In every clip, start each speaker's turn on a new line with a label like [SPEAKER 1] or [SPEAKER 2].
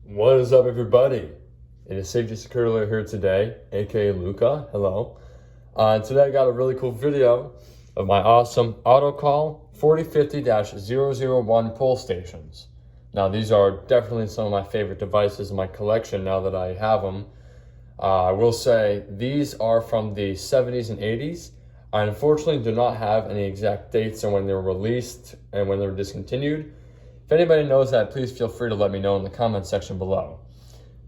[SPEAKER 1] What is up, everybody? It is Safety Security Alert here today, aka Luca. Hello. Today I got a really cool video of my awesome Autocall 4050-001 pull stations. Now, these are definitely some of my favorite devices in my collection now that I have them. I will say these are from the 70s and 80s. I unfortunately do not have any exact dates on when they were released and when they were discontinued. If anybody knows that, please feel free to let me know in the comment section below.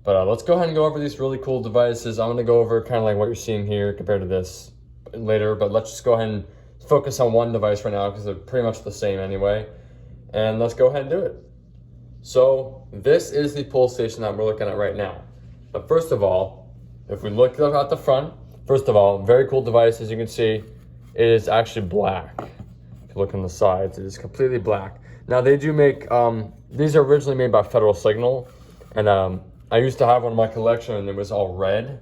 [SPEAKER 1] But let's go ahead and go over these really cool devices. I'm going to go over kind of like what you're seeing here compared to this later, but let's just go ahead and focus on one device right now because they're pretty much the same anyway. And let's go ahead and do it. So this is the pull station that we're looking at right now. But first of all, if we look at the front, first of all, very cool device. As you can see, it is actually black. If you look on the sides, it is completely black. Now they do make, these are originally made by Federal Signal, and I used to have one in my collection and it was all red.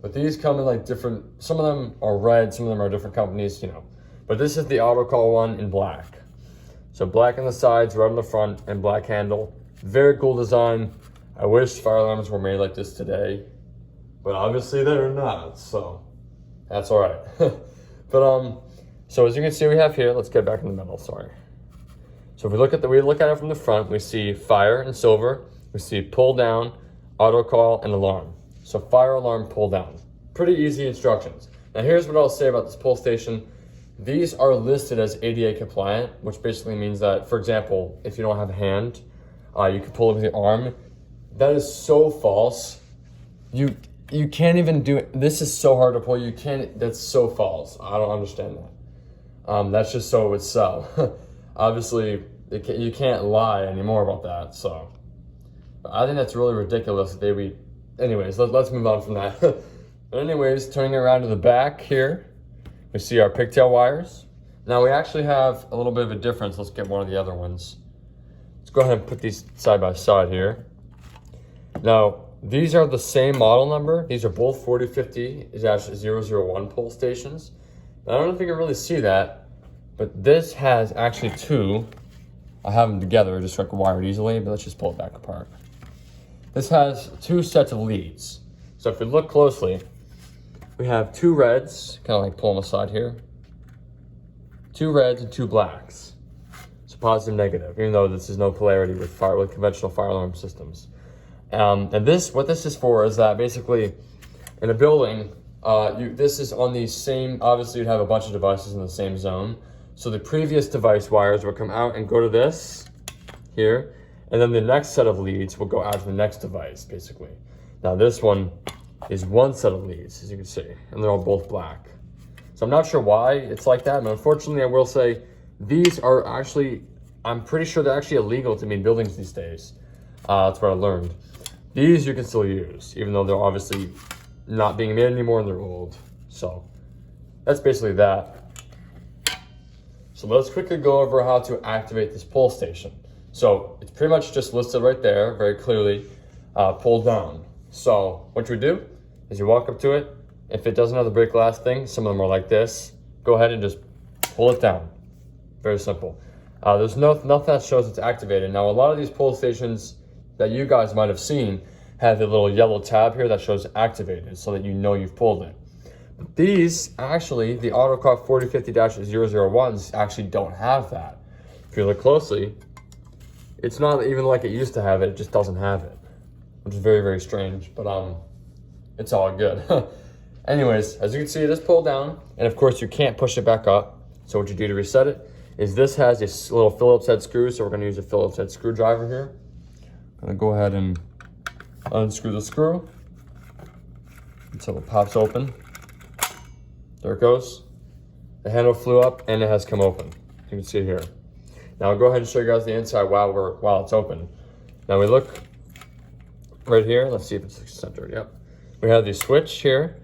[SPEAKER 1] But these come in like different, some of them are red, some of them are different companies, you know. But this is the Autocall one in black. So black on the sides, red on the front, and black handle. Very cool design. I wish fire alarms were made like this today, but obviously they're not, so that's all right. But so as you can see, we have here, let's get back in the middle, sorry. So if we look at it from the front, we see fire and silver, we see pull down, autocall, and alarm. So fire, alarm, pull down. Pretty easy instructions. Now here's what I'll say about this pull station. These are listed as ADA compliant, which basically means that, for example, if you don't have a hand, you can pull it with your arm. That is so false. You can't even do it. This is so hard to pull. You can't, that's so false. I don't understand that. That's just so it would sell. Obviously, you can't lie anymore about that, so. But I think that's really ridiculous that anyways, let's move on from that. But anyways, turning around to the back here, we see our pigtail wires. Now we actually have a little bit of a difference. Let's get one of the other ones. Let's go ahead and put these side by side here. Now, these are the same model number. These are both 4050-001 pull stations. I don't know if you can really see that, but this has actually two. I have them together just so I can wire it easily, but let's just pull it back apart. This has two sets of leads. So if you look closely, we have two reds, kind of like pull them aside here. Two reds and two blacks. So positive, negative, even though this is no polarity with conventional fire alarm systems. And what this is for is that basically in a building, this is on the same, obviously you'd have a bunch of devices in the same zone. So the previous device wires will come out and go to this here, and then the next set of leads will go out to the next device, basically. Now this one is one set of leads, as you can see, and they're all both black. So I'm not sure why it's like that, but unfortunately I will say these are actually, I'm pretty sure they're actually illegal to be in buildings these days. That's what I learned. These you can still use, even though they're obviously not being made anymore and they're old. So that's basically that. So let's quickly go over how to activate this pull station. So it's pretty much just listed right there, very clearly, pull down. So what you do is you walk up to it. If it doesn't have the break glass thing, some of them are like this, go ahead and just pull it down. Very simple. There's nothing that shows it's activated. Now, a lot of these pull stations that you guys might have seen have the little yellow tab here that shows activated so that you know you've pulled it. But these, actually, the Autocall 4050-001s actually don't have that. If you look closely, it's not even like it used to have it, it just doesn't have it, which is very, very strange, but it's all good. Anyways, as you can see, it is pulled down, and of course you can't push it back up. So what you do to reset it is this has this little Phillips head screw, so we're gonna use a Phillips head screwdriver here. I'm gonna go ahead and unscrew the screw until it pops open. There it goes. The handle flew up and it has come open. You can see it here. Now I'll go ahead and show you guys the inside while it's open. Now we look right here. Let's see if it's centered. Yep. We have the switch here.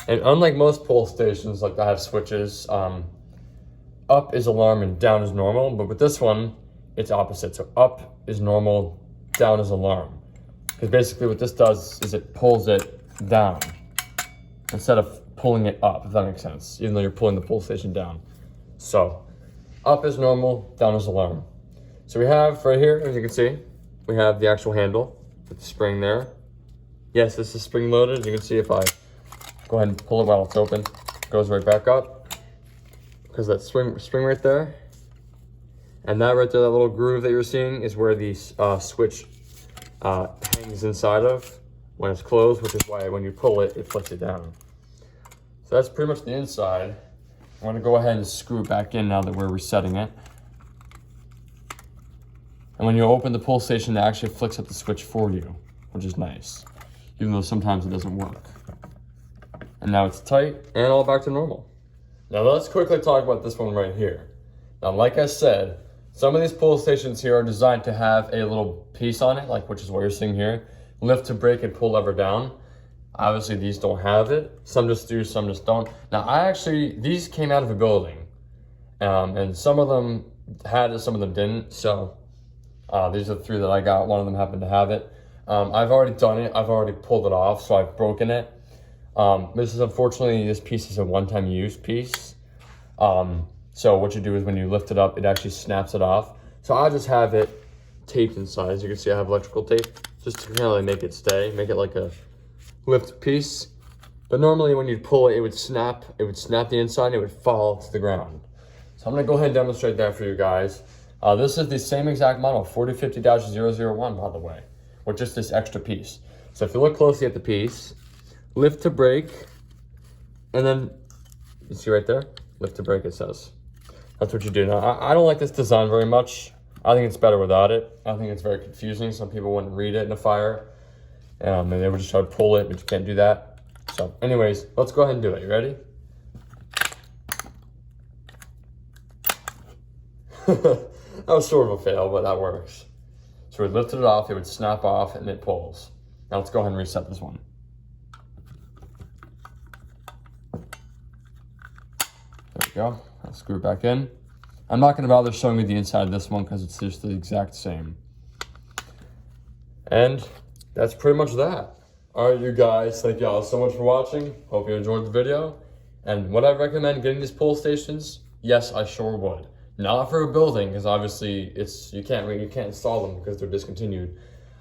[SPEAKER 1] And unlike most pull stations like that have switches, up is alarm and down is normal. But with this one, it's opposite. So up is normal, down is alarm. Because basically what this does is it pulls it down instead of pulling it up, if that makes sense, even though you're pulling the pull station down. So up is normal, down is alarm. So we have right here, as you can see, we have the actual handle. with the spring there. Yes, this is spring loaded. You can see if I go ahead and pull it while it's open, it goes right back up because that spring right there. And that right there, that little groove that you're seeing is where the switch hangs inside of when it's closed, which is why when you pull it, it flips it down. So that's pretty much the inside. I'm gonna go ahead and screw it back in now that we're resetting it. And when you open the pull station, it actually flicks up the switch for you, which is nice, even though sometimes it doesn't work. And now it's tight and all back to normal. Now let's quickly talk about this one right here. Now, like I said, some of these pull stations here are designed to have a little piece on it, like which is what you're seeing here, lift to brake and pull lever down. Obviously these don't have it. Some just do, some just don't. Now these came out of a building, and some of them had it, some of them didn't. So these are the 3 that I got. One of them happened to have it. I've already done it. I've already pulled it off, so I've broken it. This is unfortunately, this piece is a one-time use piece. So what you do is when you lift it up, it actually snaps it off. So I just have it taped inside. As you can see, I have electrical tape just to kind of like make it stay, make it like a lift piece. But normally when you pull it, it would snap the inside and it would fall to the ground. So I'm gonna go ahead and demonstrate that for you guys. This is the same exact model, 4050-001, by the way, with just this extra piece. So if you look closely at the piece, lift to brake, and then you see right there, lift to brake it says. That's what you do. Now, I don't like this design very much. I think it's better without it. I think it's very confusing. Some people wouldn't read it in a fire. And they would just try to pull it, but you can't do that. So anyways, let's go ahead and do it. You ready? That was sort of a fail, but that works. So we lifted it off, it would snap off, and it pulls. Now let's go ahead and reset this one. There we go. I'll screw it back in. I'm not going to bother showing you the inside of this one because it's just the exact same. And that's pretty much that. All right, you guys, thank y'all so much for watching. Hope you enjoyed the video. And would I recommend getting these pull stations? Yes, I sure would. Not for a building, because obviously you can't install them because they're discontinued.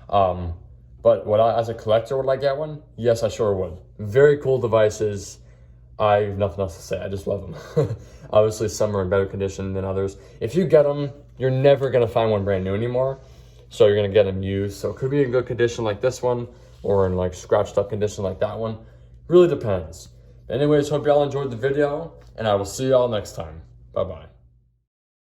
[SPEAKER 1] But as a collector, would I get one? Yes, I sure would. Very cool devices. I have nothing else to say. I just love them. Obviously, some are in better condition than others. If you get them, you're never gonna find one brand new anymore. So you're gonna get them used. So it could be in good condition like this one, or in like scratched up condition like that one. Really depends. Anyways, hope y'all enjoyed the video, and I will see y'all next time. Bye-bye.